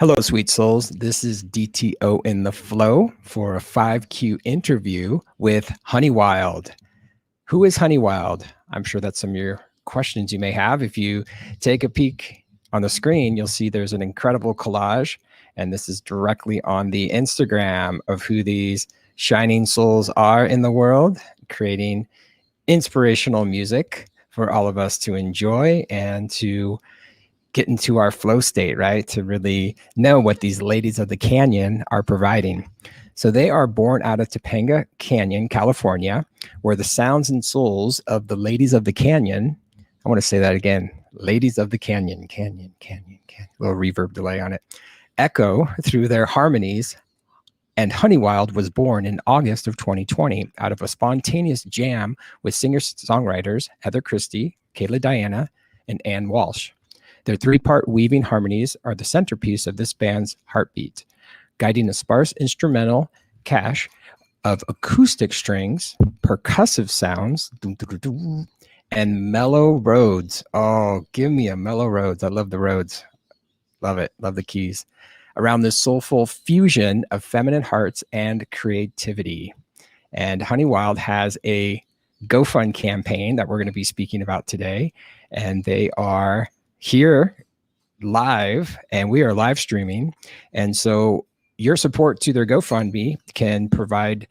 Hello, sweet souls. This is DTO in the flow for a 5Q interview with Honeywild. Who is Honeywild? I'm sure that's some of your questions you may have. If you take a peek on the screen, you'll see there's an incredible collage, and this is directly on the Instagram of who these shining souls are in the world, creating inspirational music for all of us to enjoy and to get into our flow state, right? To really know what these ladies of the canyon are providing. So they are born out of Topanga Canyon, California, where the sounds and souls of the ladies of the canyon, I want to say that again, ladies of the canyon, canyon, little reverb delay on it, echo through their harmonies. And Honeywild was born in August of 2020 out of a spontaneous jam with singer-songwriters Heather Christie, Kayla Diana, and Ann Walsh. Their three-part weaving harmonies are the centerpiece of this band's heartbeat, guiding a sparse instrumental cache of acoustic strings, percussive sounds, and mellow Rhodes. Oh, give me a mellow Rhodes. I love the Rhodes. Love it. Love the keys. Around this soulful fusion of feminine hearts and creativity. And Honeywild has a GoFund campaign that we're going to be speaking about today. And they are here live, and we are live streaming. And so your support to their GoFundMe can provide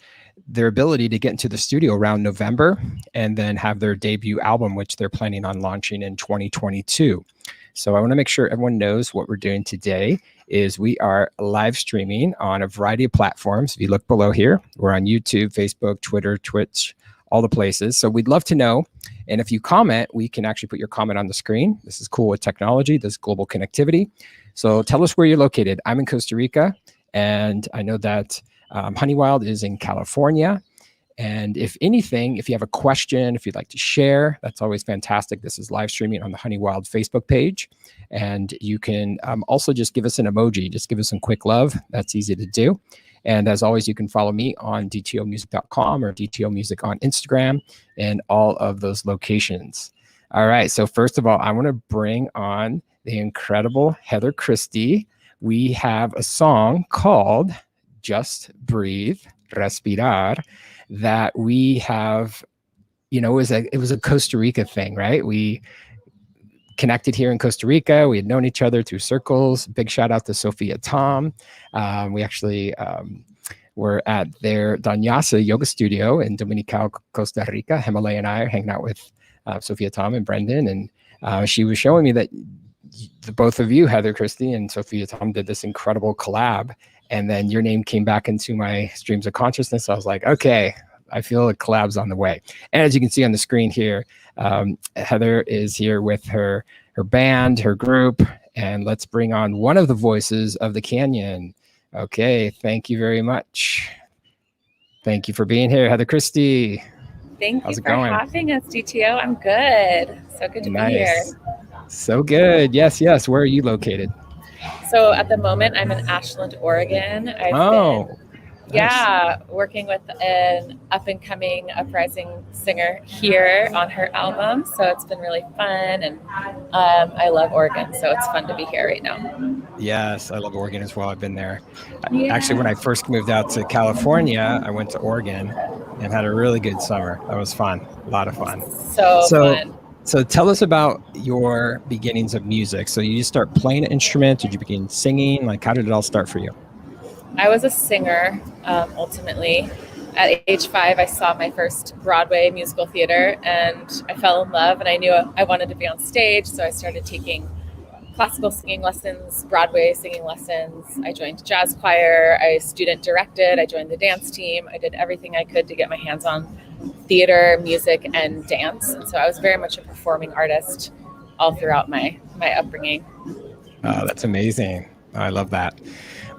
their ability to get into the studio around November and then have their debut album, which they're planning on launching in 2022. So I want to make sure everyone knows what we're doing today is we are live streaming on a variety of platforms. If you look below here, we're on YouTube, Facebook, Twitter, Twitch, all the places. So we'd love to know. And if you comment, we can actually put your comment on the screen. This is cool with technology, this global connectivity. So tell us where you're located. I'm in Costa Rica, and I know that Honeywild is in California. And if anything, if you have a question, if you'd like to share, that's always fantastic. This is live streaming on the Honeywild Facebook page. And you can also just give us an emoji, just give us some quick love. That's easy to do. And as always, you can follow me on dtomusic.com or DTO Music on Instagram and all of those locations. All right. So first of all, I want to bring on the incredible Heather Christie. We have a song called Just Breathe, Respirar, that we have, you know, it was a Costa Rica thing, right? We connected here in Costa Rica. We had known each other through circles. Big shout out to Sophia Tom. We actually were at their Danyasa yoga studio in Dominical, Costa Rica. Himalaya and I are hanging out with Sophia Tom and Brendan. And she was showing me that the both of you, Heather Christie and Sophia Tom, did this incredible collab. And then your name came back into my streams of consciousness. I was like, okay, I feel a collab's on the way. And as you can see on the screen here, Heather is here with her band, her group, and let's bring on one of the voices of the canyon. Okay, thank you very much. Thank you for being here, Heather Christie. Thank you for having us, DTO. I'm good. So good to be here. So good. Yes, yes. Where are you located? So at the moment, I'm in Ashland, Oregon. I've been working with an up-and-coming uprising singer here on her album. So it's been really fun, and I love Oregon, so it's fun to be here right now. Yes, I love Oregon as well. I've been there. Yeah. Actually, when I first moved out to California, I went to Oregon and had a really good summer. That was fun. A lot of fun. So fun. So tell us about your beginnings of music. So you start playing an instrument? Did you begin singing? Like, how did it all start for you? I was a singer, ultimately. At age 5, I saw my first Broadway musical theater, and I fell in love, and I knew I wanted to be on stage, so I started taking classical singing lessons, Broadway singing lessons. I joined jazz choir. I student directed. I joined the dance team. I did everything I could to get my hands on theater, music, and dance. And so I was very much a performing artist all throughout my upbringing. Oh, that's amazing. I love that.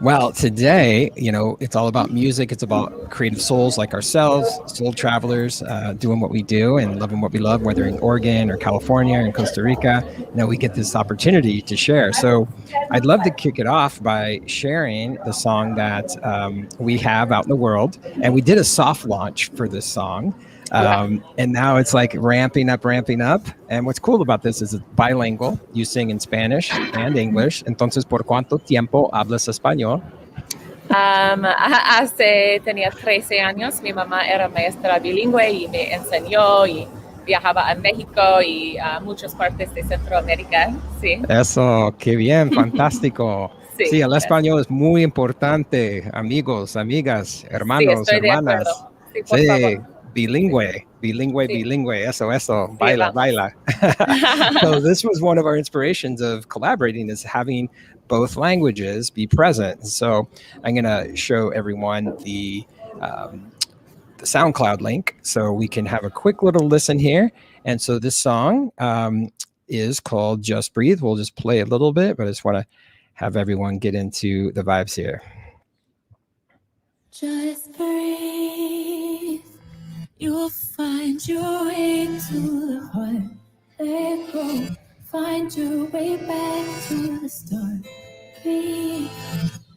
Well, today, you know, it's all about music. It's about creative souls like ourselves, soul travelers, doing what we do and loving what we love, whether in Oregon or California or in Costa Rica. You know, we get this opportunity to share. So I'd love to kick it off by sharing the song that we have out in the world. And we did a soft launch for this song. And now it's like ramping up. And what's cool about this is it's bilingual. You sing in Spanish and English. Entonces, ¿por cuánto tiempo hablas español? Tenía 13 años, mi mamá era maestra bilingüe y me enseñó y viajaba a México y a muchas partes de Centroamérica. Sí. Eso, qué bien, fantástico. Sí, el gracias. español es muy importante, amigos, amigas, hermanos, Sí, estoy hermanas. de acuerdo. Sí, por favor. Bilingüe, eso, Sí, baila, vamos. baila. So this was one of our inspirations of collaborating, is having both languages be present. So I'm going to show everyone the SoundCloud link so we can have a quick little listen here. And so this song is called Just Breathe. We'll just play a little bit, but I just want to have everyone get into the vibes here. Just breathe. You'll find your way to the heart. Let go. Find your way back to the start. Breathe.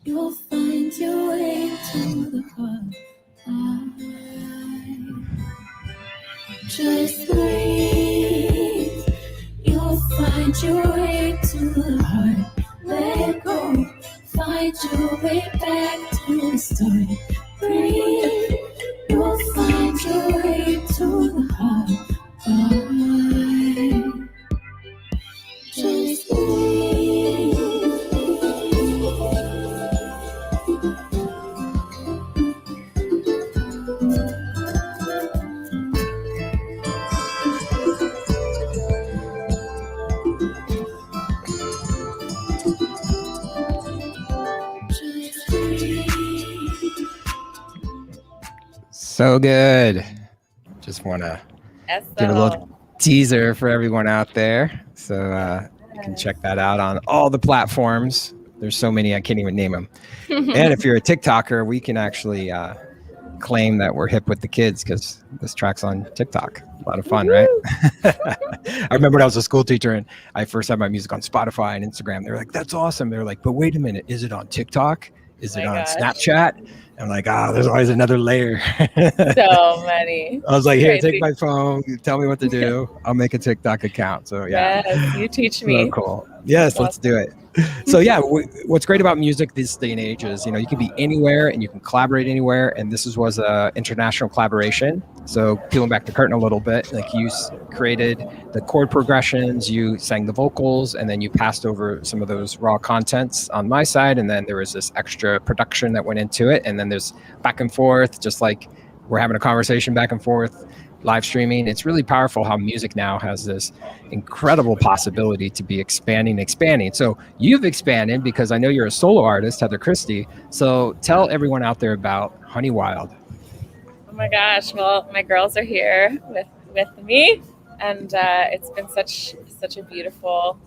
You'll find your way to the heart. Just breathe. You'll find your way to the heart. Let go. Find your way back to the start. Breathe. You'll find your way to the heart. Just breathe. So good. Just want to give a little teaser for everyone out there. So you can check that out on all the platforms. There's so many, I can't even name them. And if you're a TikToker, we can actually claim that we're hip with the kids because this track's on TikTok. A lot of fun, right? I remember when I was a school teacher and I first had my music on Spotify and Instagram. They were like, that's awesome. They were like, but wait a minute, is it on TikTok? Is it on Snapchat? I'm like, there's always another layer. So many. I was like, here, take my phone. Tell me what to do. I'll make a TikTok account. So yeah. Yes, you teach me. So cool. Yes, let's do it. So yeah, what's great about music this day and age is, you can be anywhere and you can collaborate anywhere. And this was a international collaboration. So peeling back the curtain a little bit, like you created the chord progressions, you sang the vocals, and then you passed over some of those raw contents on my side. And then there was this extra production that went into it. And then there's back and forth, just like we're having a conversation back and forth, live streaming. It's really powerful how music now has this incredible possibility to be expanding. So you've expanded because I know you're a solo artist, Heather Christie. So tell everyone out there about Honey Wild. Oh my gosh. Well, my girls are here with me. And it's been such a beautiful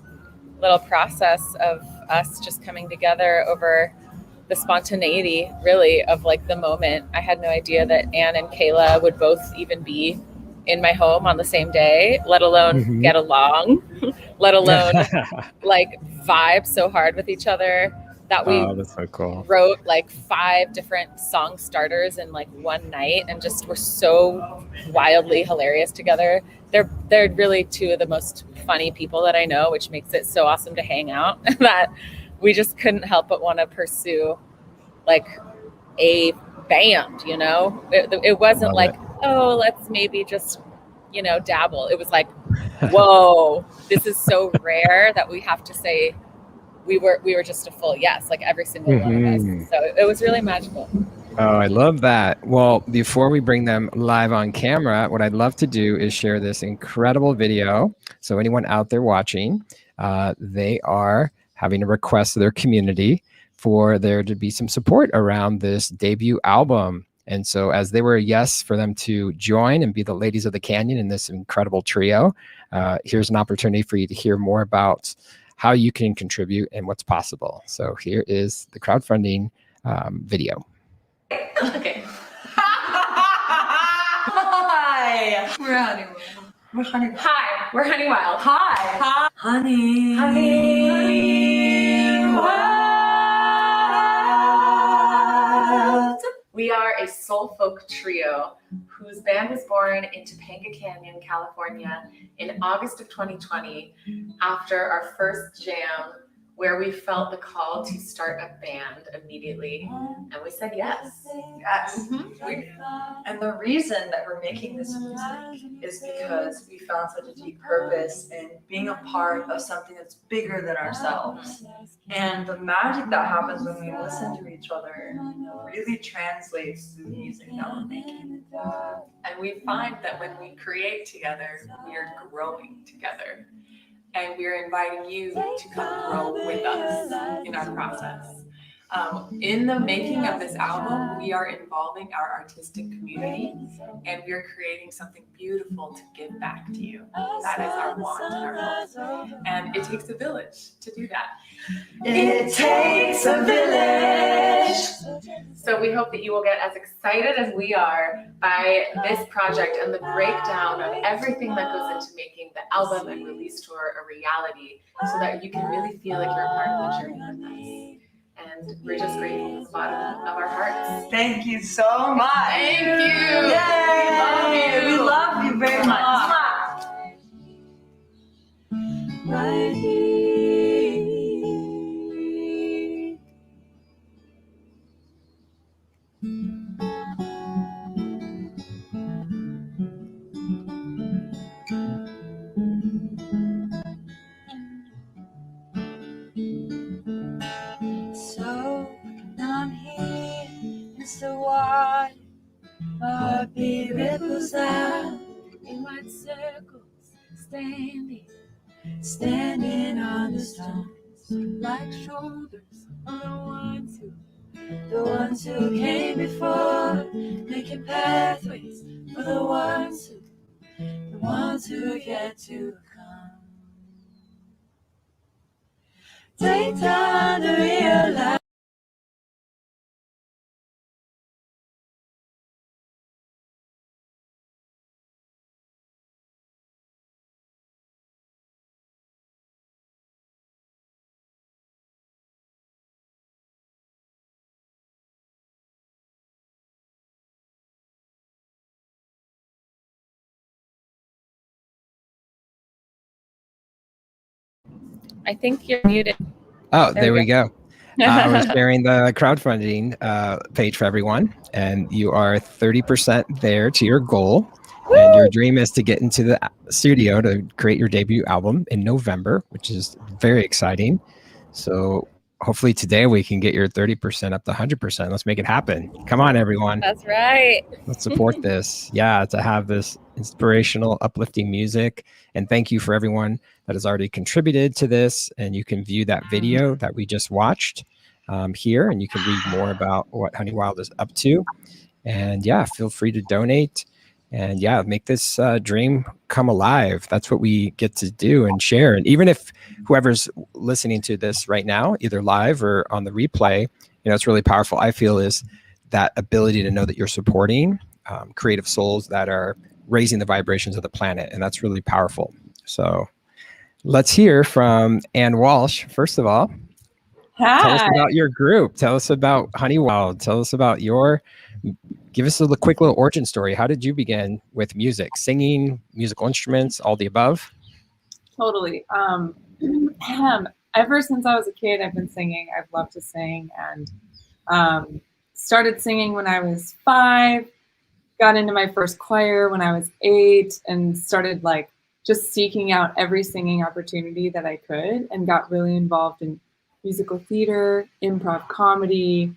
little process of us just coming together over the spontaneity, really, of like the moment. I had no idea that Anne and Kayla would both even be in my home on the same day, let alone get along, let alone like vibe so hard with each other that we that's so cool. Wrote like 5 different song starters in like one night and just were so wildly hilarious together. They're really 2 of the most funny people that I know, which makes it so awesome to hang out that we just couldn't help but want to pursue like a band, it wasn't like, oh, let's maybe just, dabble. It was like, whoa, this is so rare that we have to say we were just a full yes, like every single one of us. So it was really magical. Oh, I love that. Well, before we bring them live on camera, what I'd love to do is share this incredible video. So anyone out there watching, they are having a request to their community for there to be some support around this debut album. And so as they were a yes for them to join and be the ladies of the canyon in this incredible trio, here's an opportunity for you to hear more about how you can contribute and what's possible. So here is the crowdfunding video. Okay. Hi. We're Honeywild. Hi, we're Honey Wild. Hi. Honey. We are a soul folk trio whose band was born in Topanga Canyon, California in August of 2020 after our first jam, where we felt the call to start a band immediately, and we said yes. Yes. And the reason that we're making this music is because we found such a deep purpose in being a part of something that's bigger than ourselves. And the magic that happens when we listen to each other really translates through the music that we're making. And we find that when we create together, we are growing together. And we're inviting you to come grow with us in our process. In the making of this album, we are involving our artistic community, and we're creating something beautiful to give back to you. That is our want and our hope. And it takes a village to do that. It takes a village. So we hope that you will get as excited as we are by this project and the breakdown of everything that goes into making the album and release tour a reality, so that you can really feel like you're a part of the journey with us. And we're just grateful from the bottom of our hearts. Thank you so much. Thank you. Yay. We love you very much. Right here. So now I'm here, Mr. Water. Heartbeat ripples out in wide circles, standing on the stones, like shoulders of the ones who came before, making pathways for the ones who are yet to come. Take time to realize. I think you're muted. Oh, there we go. I was sharing the crowdfunding page for everyone, and you are 30% there to your goal. Woo! And your dream is to get into the studio to create your debut album in November, which is very exciting. So hopefully today we can get your 30% up to 100%. Let's make it happen. Come on, everyone. That's right. Let's support this. Yeah, to have this inspirational, uplifting music. And thank you for everyone that has already contributed to this. And you can view that video that we just watched here, and you can read more about what Honey Wild is up to. And yeah, feel free to donate. And yeah, make this dream come alive. That's what we get to do and share. And even if whoever's listening to this right now, either live or on the replay, you know, it's really powerful, I feel, is that ability to know that you're supporting creative souls that are raising the vibrations of the planet. And that's really powerful. So let's hear from Ann Walsh. First of all, Hi. Tell us about your group. Tell us about Honey Wild. Tell us about give us a quick little origin story. How did you begin with music, singing, musical instruments, all the above? Totally. Ever since I was a kid, I've been singing. I've loved to sing, and started singing when I was 5, got into my first choir when I was 8, and started like just seeking out every singing opportunity that I could, and got really involved in musical theater, improv comedy,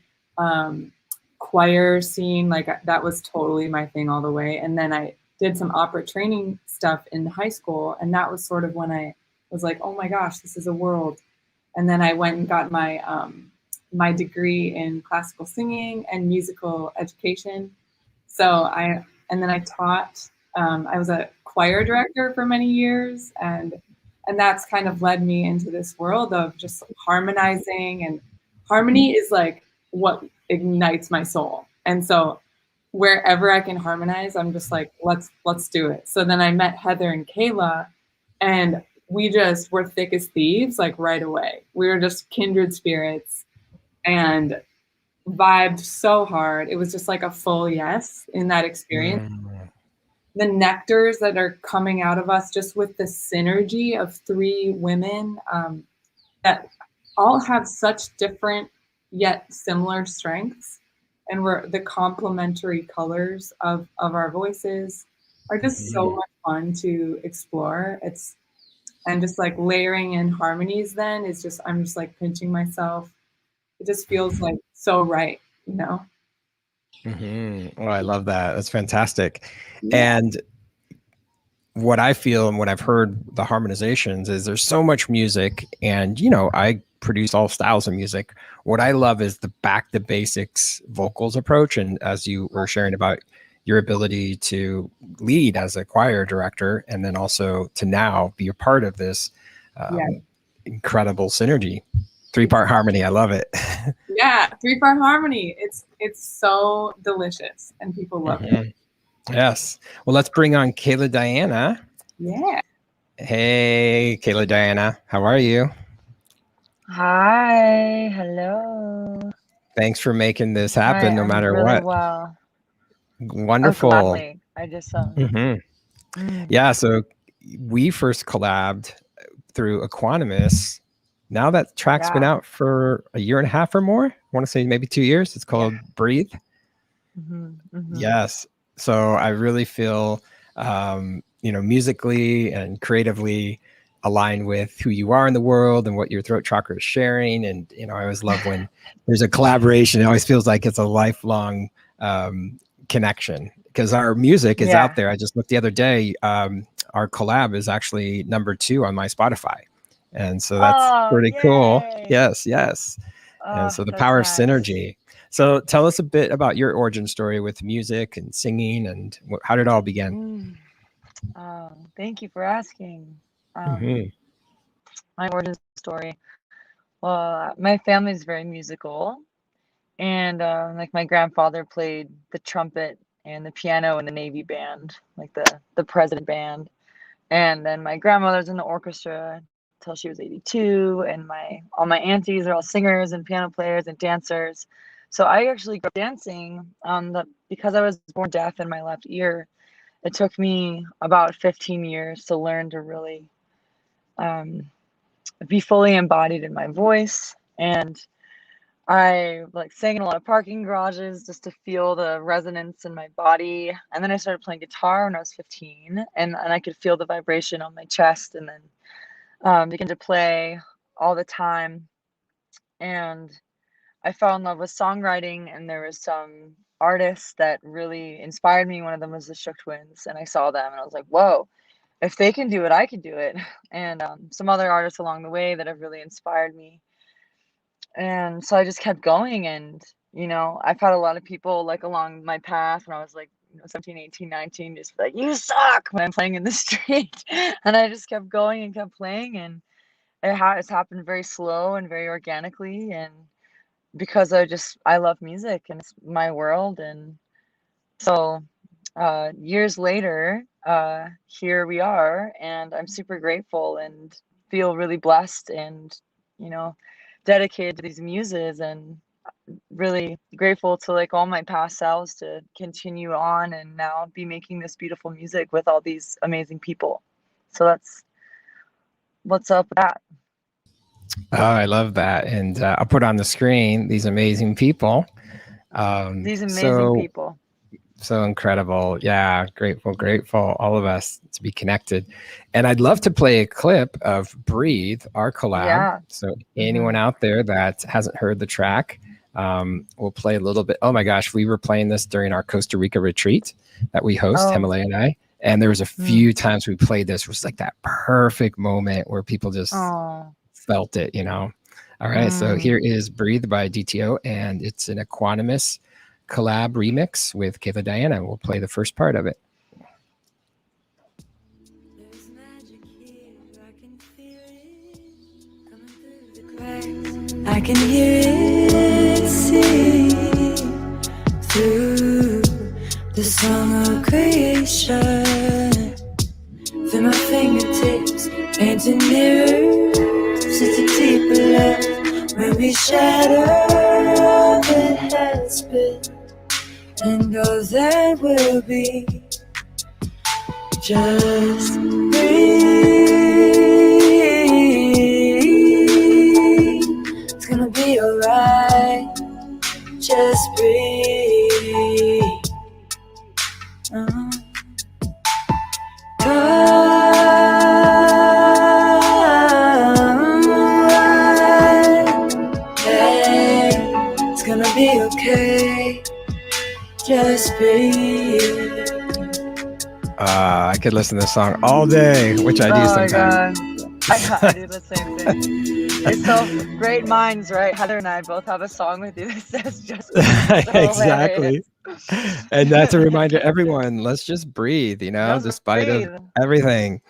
choir scene. Like that was totally my thing all the way. And then I did some opera training stuff in high school, and that was sort of when I was like, oh my gosh, this is a world. And then I went and got my my degree in classical singing and musical education. And then I taught. I was a choir director for many years, and that's kind of led me into this world of just harmonizing, and harmony is like what ignites my soul. And so wherever I can harmonize, I'm just like, let's do it. So then I met Heather and Kayla, and we just were thick as thieves, like right away. We were just kindred spirits and vibed so hard. It was just like a full yes in that experience. the nectars that are coming out of us just with the synergy of three women that all have such different yet similar strengths, and we're the complementary colors of our voices are just so much fun to explore. And just like layering in harmonies then is just, I'm just like pinching myself. It just feels like so right, you know? Mm-hmm. Oh, I love that. That's fantastic. Yeah. And what I feel and what I've heard the harmonizations is there's so much music, and I produce all styles of music. What I love is the back to basics vocals approach, and as you were sharing about your ability to lead as a choir director, and then also to now be a part of this incredible synergy, 3-part harmony. I love it. Yeah, 3-part harmony. It's so delicious, and people love it. Yes. Well, let's bring on Kayla Diana. Yeah. Hey, Kayla Diana. How are you? Hi. Hello. Thanks for making this happen, no I'm matter really what. well. Wonderful. Oh, gladly. I just Yeah. So we first collabed through Equanimous. Now that track's been out for a year and a half or more. I want to say maybe 2 years. It's called Breathe. Yes. So I really feel, musically and creatively aligned with who you are in the world and what your throat chakra is sharing. And, I always love when there's a collaboration. It always feels like it's a lifelong connection, because our music is out there. I just looked the other day. Our collab is actually number 2 on my Spotify. And so that's pretty cool. Yes. And so the power of synergy. So tell us a bit about your origin story with music and singing, and how did it all begin? Thank you for asking. My origin story. Well, my family is very musical, and like my grandfather played the trumpet and the piano in the Navy band, like the president band, and then my grandmother's in the orchestra till she was 82, and all my aunties are all singers and piano players and dancers. So I actually grew up dancing because I was born deaf in my left ear. It took me about 15 years to learn to really be fully embodied in my voice. And I sang in a lot of parking garages just to feel the resonance in my body. And then I started playing guitar when I was 15, and I could feel the vibration on my chest, and then began to play all the time. And I fell in love with songwriting, and there was some artists that really inspired me. One of them was the Shook Twins, and I saw them and I was like, whoa, if they can do it, I can do it. And some other artists along the way that have really inspired me. And so I just kept going, and I've had a lot of people along my path when I was 17, 18, 19, just like, you suck, when I'm playing in the street. And I just kept going and kept playing, and it's happened very slow and very organically, and because I love music and it's my world. And so years later, here we are, and I'm super grateful and feel really blessed and dedicated to these muses, and really grateful to all my past selves to continue on and now be making this beautiful music with all these amazing people. So that's what's up with that. Oh, I love that. And I'll put on the screen these amazing people. These amazing people. So incredible. Yeah. Grateful, all of us, to be connected. And I'd love to play a clip of Breathe, our collab. Yeah. So anyone out there that hasn't heard the track, we'll play a little bit. Oh my gosh, we were playing this during our Costa Rica retreat that we host, Himalaya and I. And there was a few times we played this. It was like that perfect moment where people just felt it, All right. So here is Breathe by DTO, and it's an Equanimous collab remix with Kayla Diana. We'll play the first part of it. There's magic here. I can feel it coming through the cracks. I can hear it sing through the song of creation. Through my fingertips, painting mirrors. It's a deeper love when we shatter all that has been and all that will be. Just breathe. It's gonna be alright. Just breathe. Hey, it's gonna be okay. Just breathe. I could listen to this song all day, which I do sometimes. I do the same thing. It's so great minds, right? Heather and I both have a song with you that says just breathe. So Exactly. And that's a reminder, everyone, let's just breathe, you know, Just despite breathe. of everything.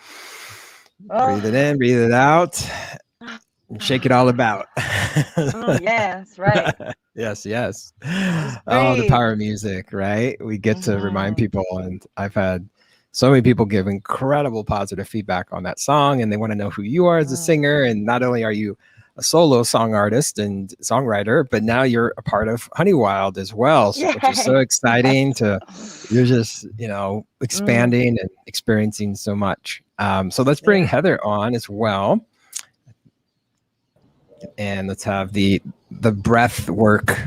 Oh. Breathe it in, breathe it out, and shake it all about. Oh, yes, right. Yes. Just Oh, the breathe. power of music, right? We get to remind people, and I've had so many people give incredible positive feedback on that song, and they want to know who you are as a singer. And not only are you a solo song artist and songwriter, but now you're a part of Honeywild as well, which is so exciting. You're just, you know, expanding and experiencing so much. So let's bring Heather on as well. And let's have the breath work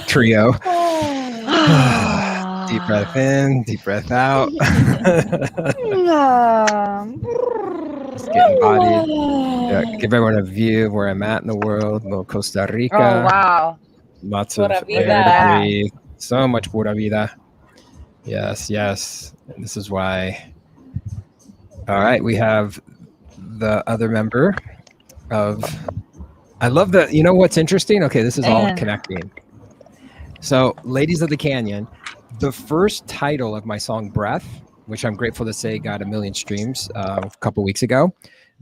trio. Deep breath in, deep breath out. Just get embodied. Yeah, give everyone a view of where I'm at in the world. Little Costa Rica. Oh, wow. Lots of Pura air vida. to breathe. So much pura vida. Yes. And this is why. All right, we have the other member of. I love that. You know what's interesting? Okay, this is all connecting. So, Ladies of the Canyon, the first title of my song Breath, which I'm grateful to say got 1 million streams a couple weeks ago,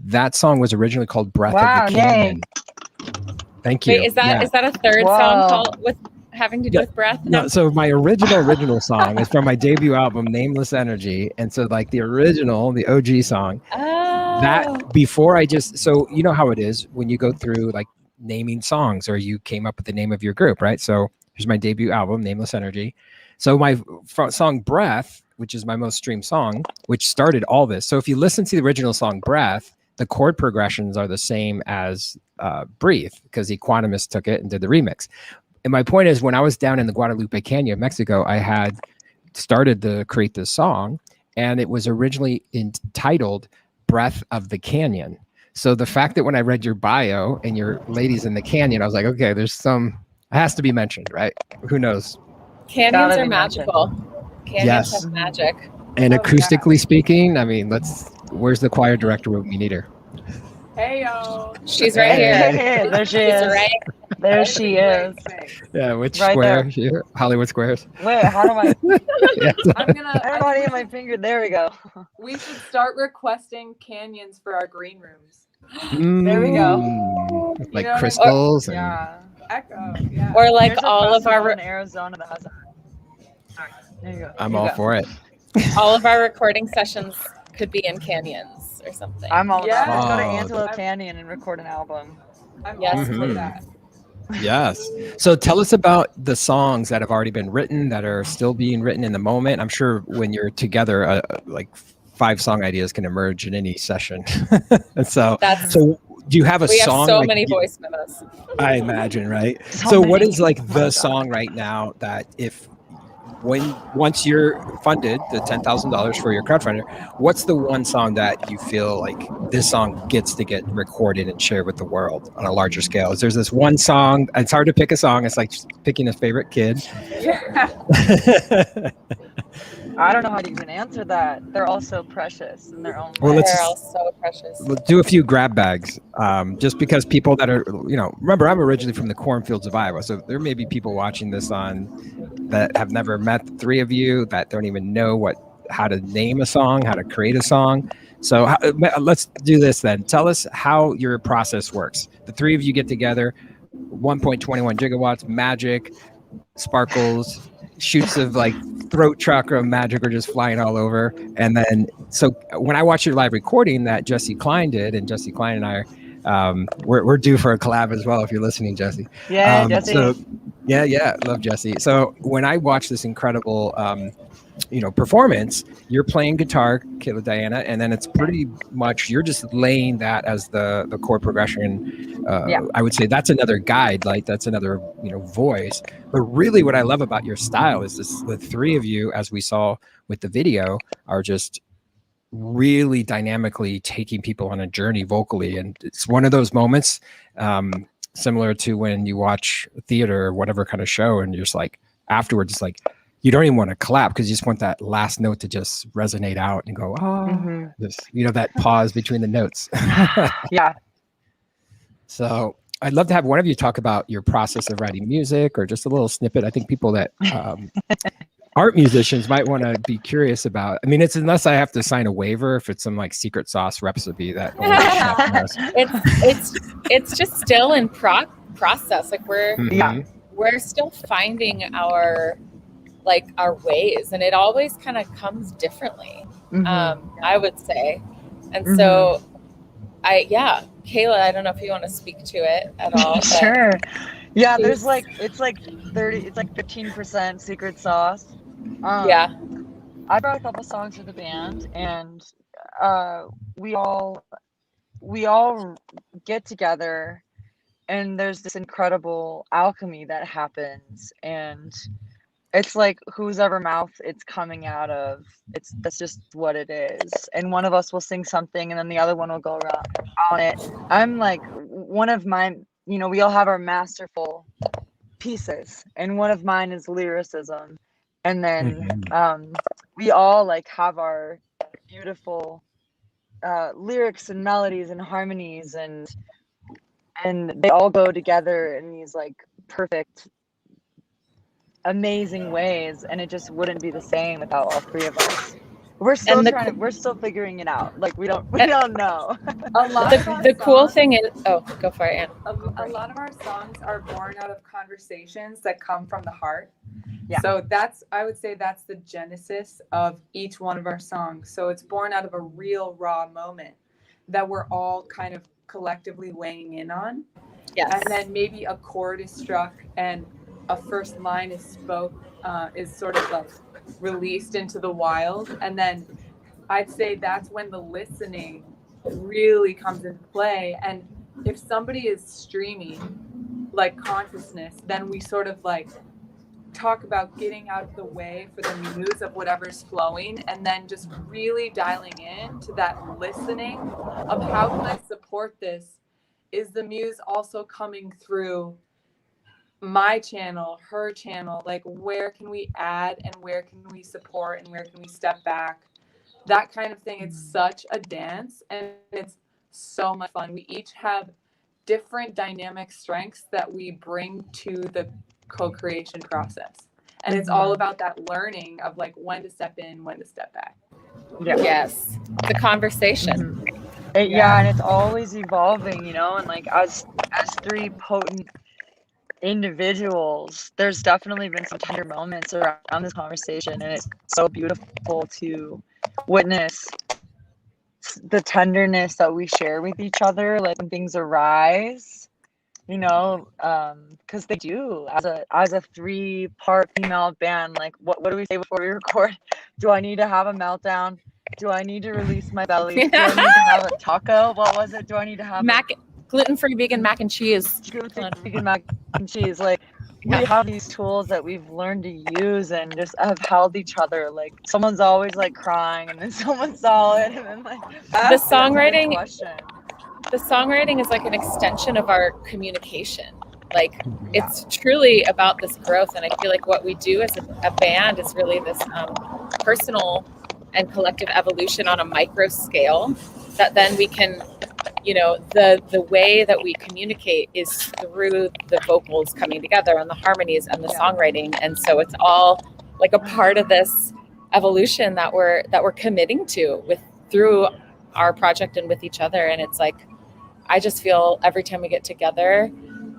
that song was originally called Breath of the Canyon. Thank you. Wait, is that a third song called with having to do with breath? No, so my original song is from my debut album, Nameless Energy. And so like the OG song, that before so you know how it is when you go through like naming songs or you came up with the name of your group, right? So here's my debut album, Nameless Energy. So my song Breath, which is my most streamed song, which started all this. So if you listen to the original song Breath, the chord progressions are the same as Breathe, because Equanimous took it and did the remix. And my point is, when I was down in the Guadalupe Canyon of Mexico, I had started to create this song, and it was originally entitled Breath of the Canyon. So the fact that when I read your bio and your Ladies in the Canyon, I was like, okay, it has to be mentioned, right? Who knows? Canyons are magical. Canyons have magic. And acoustically speaking, I mean, where's the choir director when we need her? Hey, yo. She's right here. Hey, there she is. Right. There she is. Yeah, which Right square? Hollywood Squares. Wait, how do I? I don't want to get my finger. There we go. We should start requesting canyons for our green rooms. There we go. Like You know crystals. Echo. Yeah. Or like There's a all of festival our in Arizona that has there you go. I'm all for it. all of our recording sessions could be in canyons or something. I'm all about it. Let's go to Oh. Antelope Canyon and record an album. Yes, for that. Yes. So tell us about the songs that have already been written, that are still being written in the moment. I'm sure when you're together, like 5 song ideas can emerge in any session. So do you have a song? We have so many voice memos. I imagine, right? So what is like the song right now that once you're funded the $10,000 for your crowdfunder, what's the one song that you feel like this song gets to get recorded and shared with the world on a larger scale? Is there's this one song? It's hard to pick a song. It's like picking a favorite kid. Yeah. I don't know how to even answer that. They're all so precious in their own way. Well, They're all so precious. We'll do a few grab bags, just because people that are, remember, I'm originally from the cornfields of Iowa, so there may be people watching this that have never met the 3 of you, that don't even know how to name a song, how to create a song. So let's do this then. Tell us how your process works. The 3 of you get together, 1.21 gigawatts, magic, sparkles, shoots of like throat chakra magic are just flying all over. And then, so when I watch your live recording that Jesse Klein did, and Jesse Klein and I, we're due for a collab as well, if you're listening, Jesse. Yeah, Jesse. So, yeah, love Jesse. So when I watch this incredible performance, you're playing guitar, Kayla Diana, and then it's pretty much you're just laying that as the chord progression. I would say that's another guide, like that's another voice. But really, what I love about your style is the three of you, as we saw with the video, are just really dynamically taking people on a journey vocally, and it's one of those moments similar to when you watch theater or whatever kind of show, and you're just like afterwards, it's like you don't even want to clap because you just want that last note to just resonate out and go, just, that pause between the notes. Yeah. So I'd love to have one of you talk about your process of writing music, or just a little snippet. I think people that art musicians might want to be curious about. I mean, it's unless I have to sign a waiver if it's some like secret sauce recipe that only the chef knows. It's just still in process. Like we're still finding our ways, and it always kind of comes differently. I would say. And so Kayla, I don't know if you want to speak to it at all. Sure. Yeah, there's it's like 15% secret sauce. I brought a couple songs to the band, and we all get together, and there's this incredible alchemy that happens, and it's like whose ever mouth it's coming out of, that's just what it is. And one of us will sing something, and then the other one will go around on it. I'm like, one of mine, we all have our masterful pieces, and one of mine is lyricism. And then we all have our beautiful lyrics and melodies and harmonies, and they all go together in these perfect, amazing ways, and it just wouldn't be the same without all three of us. We're still we're still figuring it out. We don't know. The cool thing is, go for it, Anne. A lot of our songs are born out of conversations that come from the heart. Yeah. So I would say that's the genesis of each one of our songs. So it's born out of a real raw moment that we're all kind of collectively weighing in on. Yes. And then maybe a chord is struck and a first line is is sort of released into the wild. And then I'd say that's when the listening really comes into play. And if somebody is streaming consciousness, then we sort of talk about getting out of the way for the muse of whatever's flowing, and then just really dialing in to that listening of how can I support this? Is the muse also coming through my channel, her channel? Where can we add, and where can we support, and where can we step back? That kind of thing. It's such a dance, and it's so much fun. We each have different dynamic strengths that we bring to the co-creation process, and it's all about that learning of when to step in, when to step back. Yes, the conversation. And it's always evolving, and as three potent individuals, there's definitely been some tender moments around this conversation, and it's so beautiful to witness the tenderness that we share with each other, when things arise, because they do. As a 3-part female band, what do we say before we record? Do I need to have a meltdown? Do I need to release my belly? Do I need to have a taco? What was it? Do I need to have gluten-free vegan mac and cheese? Gluten-free vegan mac and cheese. We have these tools that we've learned to use, and just have held each other. Someone's always crying, and then someone's solid, and then the songwriting. The songwriting is an extension of our communication. It's truly about this growth, and I feel what we do as a band is really this personal and collective evolution on a micro scale, that then we can, the way that we communicate is through the vocals coming together and the harmonies and the songwriting. And so it's all a part of this evolution that we're committing to through our project and with each other. And it's I just feel every time we get together,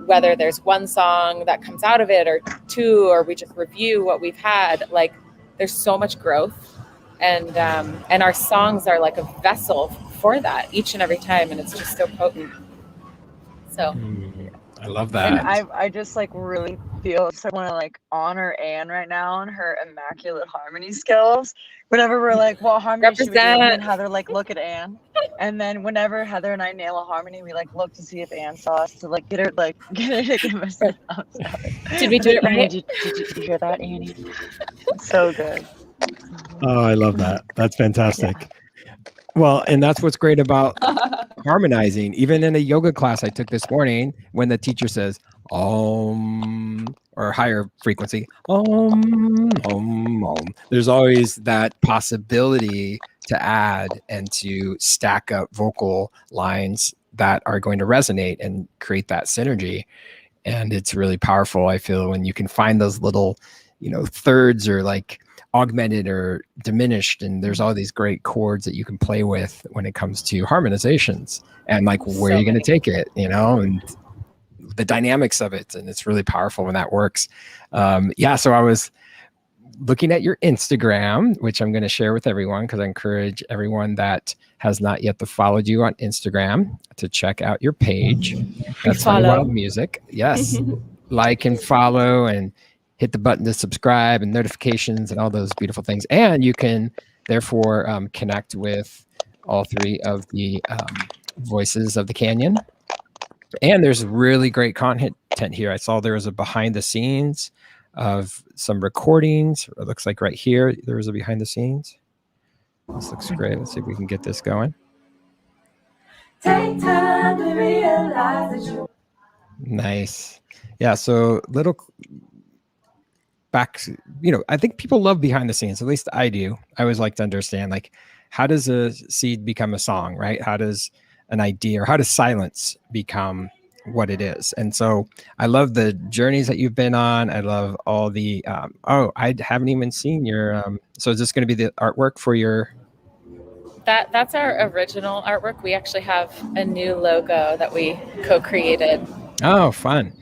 whether there's one song that comes out of it or two, or we just review what we've had, there's so much growth, and our songs are a vessel for that each and every time, and it's just so potent. So I love And that. I just like really feel just like want to like honor Anne right now on her immaculate harmony skills. Whenever we're like, what harmony should we do? Me and Represent. Heather like look at Anne. And then whenever Heather and I nail a harmony, we like look to see if Anne saw us to like get her to give us the thumbs up. Did we do it Annie, right? did you hear that, Annie? So good. Oh, I love that. That's fantastic. Well, and that's what's great about harmonizing. Even in a yoga class I took this morning, when the teacher says or higher frequency, there's always that possibility to add and to stack up vocal lines that are going to resonate and create that synergy. And it's really powerful, I feel, when you can find those little, thirds or like augmented or diminished, and there's all these great chords that you can play with when it comes to harmonizations, and like where are you going to take it, and the dynamics of it. And it's really powerful when that works. So I was looking at your Instagram, which I'm going to share with everyone, because I encourage everyone that has not yet followed you on Instagram to check out your page. That's Honey Wild Music. Yes. Like and follow and hit the button to subscribe and notifications and all those beautiful things. And you can therefore connect with all three of the voices of the canyon. And there's really great content here. I saw there was a behind the scenes of some recordings. It looks like right here, there was a behind the scenes. This looks great. Let's see if we can get this going. Take time to realize that you. Nice. Yeah. So little back, I think people love behind the scenes. At least I do. I always like to understand, like, how does a seed become a song, right? How does an idea, or how does silence become what it is? And so I love the journeys that you've been on. I love all the, I haven't even seen your, so is this going to be the artwork for your? That's our original artwork. We actually have a new logo that we co-created. Oh, fun.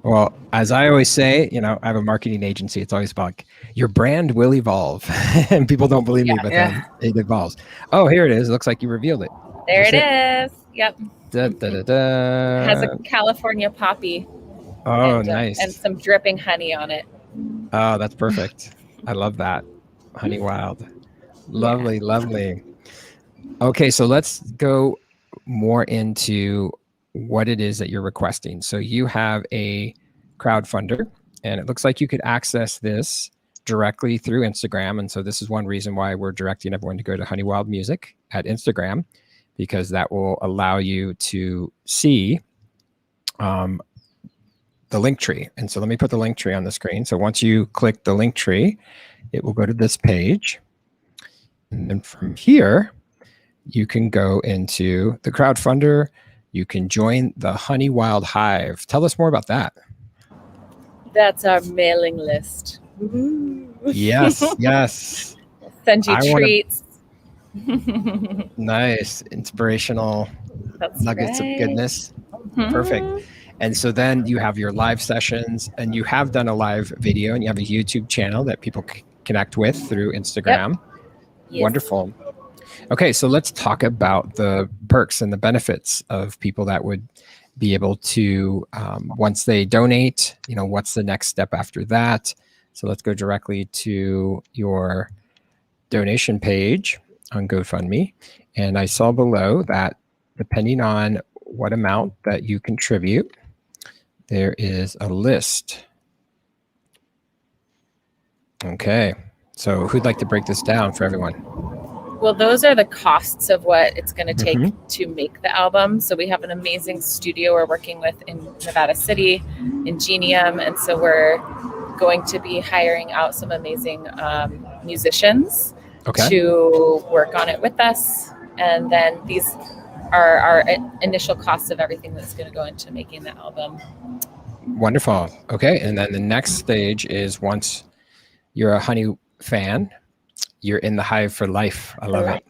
Well, as I always say, I have a marketing agency. It's always about like, your brand will evolve. And people don't believe me, but then it evolves. Oh, here it is. It looks like you revealed it. There it is. Yep. Da, da, da, da. It has a California poppy. Oh, nice. And some dripping honey on it. Oh, that's perfect. I love that. Honey Wild. Lovely, lovely. Okay, so let's go more into what it is that you're requesting. So you have a crowdfunder, and it looks like you could access this directly through Instagram. And so this is one reason why we're directing everyone to go to Honey Wild Music at Instagram, because that will allow you to see the link tree. And so let me put the link tree on the screen. So once you click the link tree, it will go to this page. And then from here, you can go into the crowdfunder. You can join the Honey Wild Hive. Tell us more about that. That's our mailing list. Yes, yes. Send you treats. Nice, inspirational nuggets of goodness. Perfect. And so then you have your live sessions, and you have done a live video, and you have a YouTube channel that people connect with through Instagram. Yep. Yes. Wonderful. Okay, so let's talk about the perks and the benefits of people that would be able to, once they donate, what's the next step after that? So let's go directly to your donation page on GoFundMe. And I saw below that depending on what amount that you contribute, there is a list. Okay, so who'd like to break this down for everyone? Well, those are the costs of what it's going to take to make the album. So we have an amazing studio we're working with in Nevada City, Ingenium. And so we're going to be hiring out some amazing musicians to work on it with us. And then these are our initial costs of everything that's going to go into making the album. Wonderful. Okay. And then the next stage is, once you're a Honey fan, you're in the Hive for life. I love it.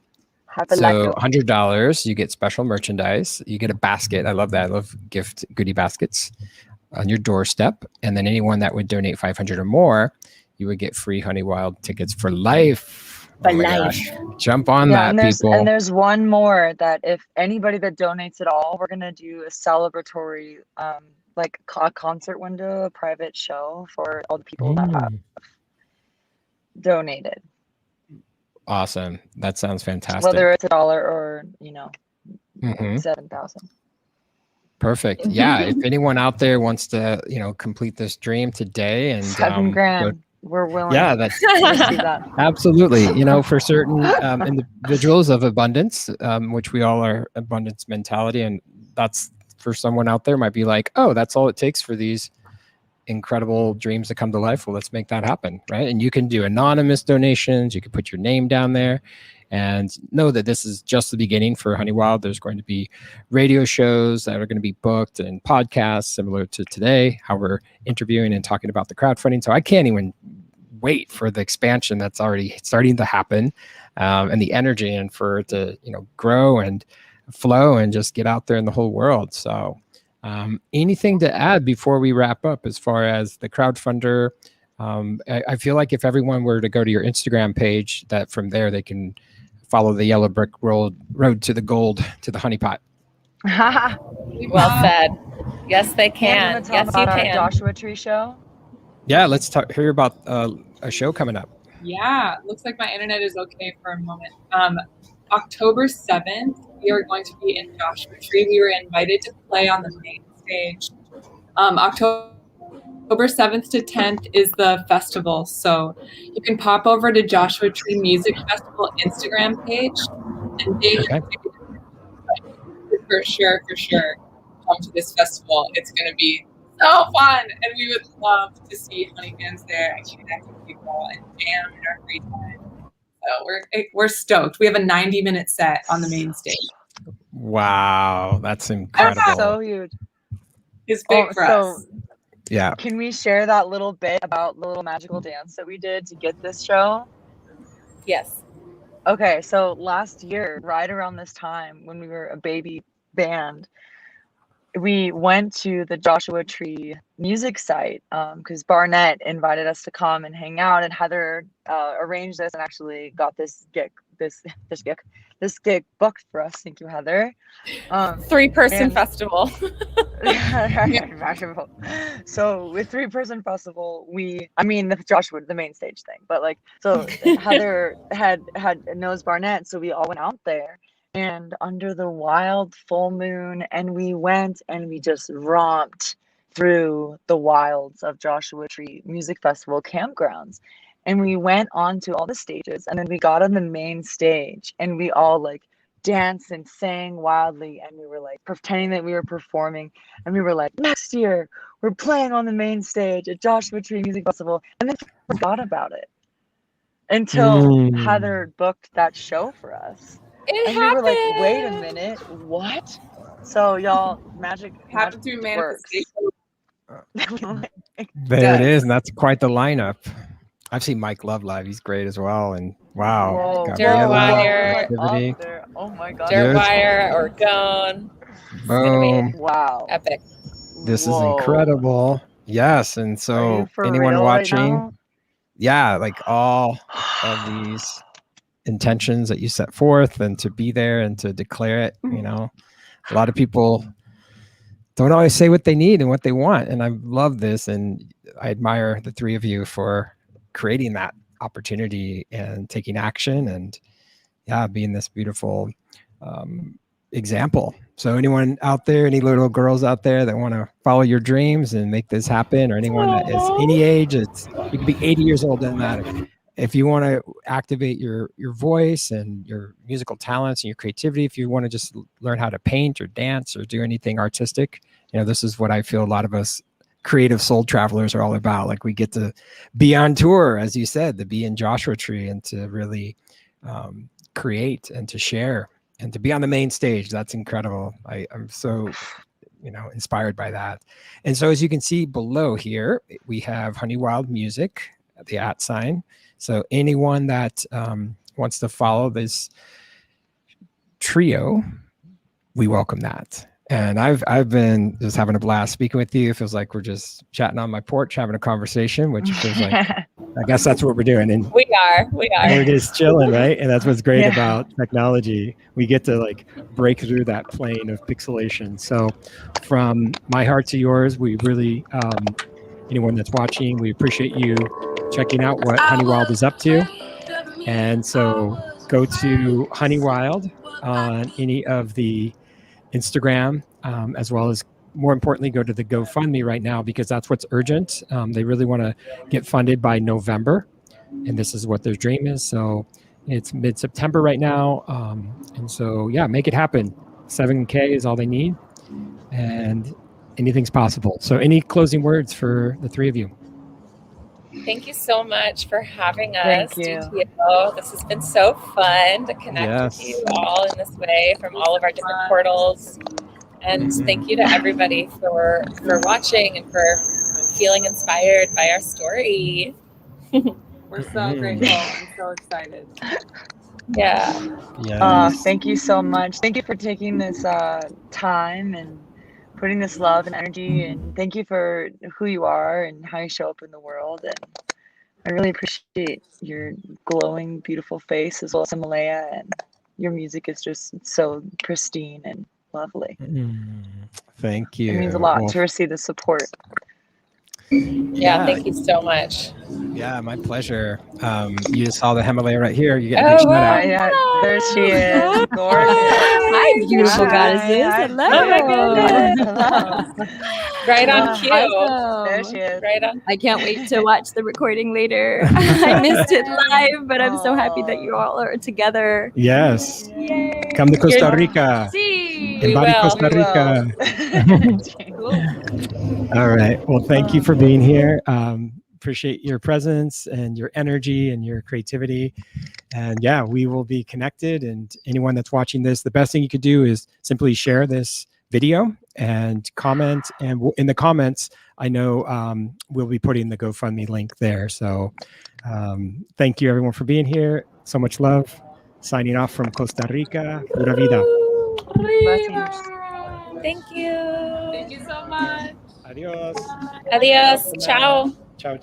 So $100, you get special merchandise. You get a basket. I love that. I love gift goodie baskets on your doorstep. And then anyone that would donate $500 or more, you would get free Honey Wild tickets for life. For life. Gosh. Jump on that, people. And there's one more, that if anybody that donates at all, we're going to do a celebratory like a concert window, a private show for all the people that have donated. Awesome. That sounds fantastic. Whether it's $1 or, Mhm. 7,000. Perfect. Yeah. If anyone out there wants to, complete this dream today and $7,000. We're willing. Yeah, that's to see that. absolutely. For certain individuals of abundance, which we all are abundance mentality, and that's for someone out there might be like, oh, that's all it takes for these incredible dreams to come to life. Well, let's make that happen, right? And you can do anonymous donations. You can put your name down there, and know that this is just the beginning for Honeywild. There's going to be radio shows that are going to be booked and podcasts similar to today, how we're interviewing and talking about the crowdfunding. So I can't even wait for the expansion that's already starting to happen, and the energy, and for it to grow and flow and just get out there in the whole world. So anything to add before we wrap up as far as the crowdfunder? I feel like if everyone were to go to your Instagram page, that from there they can follow the yellow brick road to the gold, to the honeypot. Well said. Yes, they can. Yes, you can. Joshua Tree show. Yeah, let's hear about a show coming up. Yeah, looks like my internet is okay for a moment. October 7th, we are going to be in Joshua Tree. We were invited to play on the main stage. October 7th to 10th is the festival. So you can pop over to Joshua Tree Music Festival Instagram page, and they for sure come to this festival. It's going to be so fun, and we would love to see honey fans there and connect with people and jam in our free time. So we're stoked. We have a 90-minute set on the main stage. Wow, that's incredible. That's so huge. It's big for us. Yeah. Can we share that little bit about the little magical dance that we did to get this show? Yes. Okay, so last year, right around this time when we were a baby band, we went to the Joshua Tree music site because Barnett invited us to come and hang out, and Heather arranged this and actually got this gig booked for us. Thank you, Heather. 3-person festival. So with 3-person festival, the main stage thing, but so Heather knows Barnett, so we all went out there. And under the wild full moon, and we went and we just romped through the wilds of Joshua Tree Music Festival campgrounds. And we went on to all the stages, and then we got on the main stage, and we all danced and sang wildly, and we were pretending that we were performing, and we were next year we're playing on the main stage at Joshua Tree Music Festival, and then forgot about it until Heather booked that show for us. We were wait a minute, what? So y'all, magic happened through manifestation. There it is, and that's quite the lineup. I've seen Mike Love live; he's great as well. And wow, Wire, oh my god, Wire or Gone. Boom! Wow, Epic. This is incredible. Yes, and so anyone watching, all of these intentions that you set forth, and to be there and to declare it, a lot of people don't always say what they need and what they want, and I love this, and I admire the three of you for creating that opportunity and taking action, and being this beautiful example. So anyone out there, any little girls out there that want to follow your dreams and make this happen, or anyone that is any age, you can be 80 years old, doesn't matter. If you want to activate your voice and your musical talents and your creativity, if you want to just learn how to paint or dance or do anything artistic, this is what I feel a lot of us creative soul travelers are all about. We get to be on tour, as you said, to be in Joshua Tree and to really create and to share and to be on the main stage. That's incredible. I'm so inspired by that. And so as you can see below here, we have Honeywild Music, the @ So anyone that wants to follow this trio, we welcome that. And I've been just having a blast speaking with you. It feels like we're just chatting on my porch, having a conversation, which feels like I guess that's what we're doing. And We are. we're just chilling, right? And that's what's great Yeah. about technology. We get to like break through that plane of pixelation. So from my heart to yours, we really, anyone that's watching, we appreciate you checking out what Honeywild is up to. And so go to Honeywild on any of the Instagram, as well as more importantly, go to the GoFundMe right now because that's what's urgent. They really want to get funded by November, and this is what their dream is. So it's mid-September right now, and so yeah, make it happen. 7K is all they need, and anything's possible. So any closing words for the three of you? Thank you so much for having us, Thank you. DTO. This has been so fun to connect with you all in this way from all of our different portals. And thank you to everybody for watching and for feeling inspired by our story. We're so grateful and so excited. Yeah. Thank you so much. Thank you for taking this time and putting this love and energy, and thank you for who you are and how you show up in the world. And I really appreciate your glowing, beautiful face as well as Himalaya, and your music is just so pristine and lovely. Thank you. It means a lot to receive the support. Yeah, thank you so much. Yeah, my pleasure. You just saw the Himalaya right here. You get a Oh, big shout wow. out. Yeah, there she is. Gorgeous. Hi, beautiful Hi. goddesses. Hi. Hello. Oh my goodness. Right on cue. There she is. Right on. I can't wait to watch the recording later. I missed it live, but I'm so happy that you all are together. Yes. Yay. Come to Costa Rica. See. Embody will. Costa We Rica. All right. Well, thank you for being here. Appreciate your presence and your energy and your creativity. And yeah, we will be connected. And anyone that's watching this, the best thing you could do is simply share this video and comment. And in the comments, I know we'll be putting the GoFundMe link there. So thank you everyone for being here. So much love. Signing off from Costa Rica. Pura vida. Blessings. Thank you. Thank you so much. Adios. Adios. Ciao.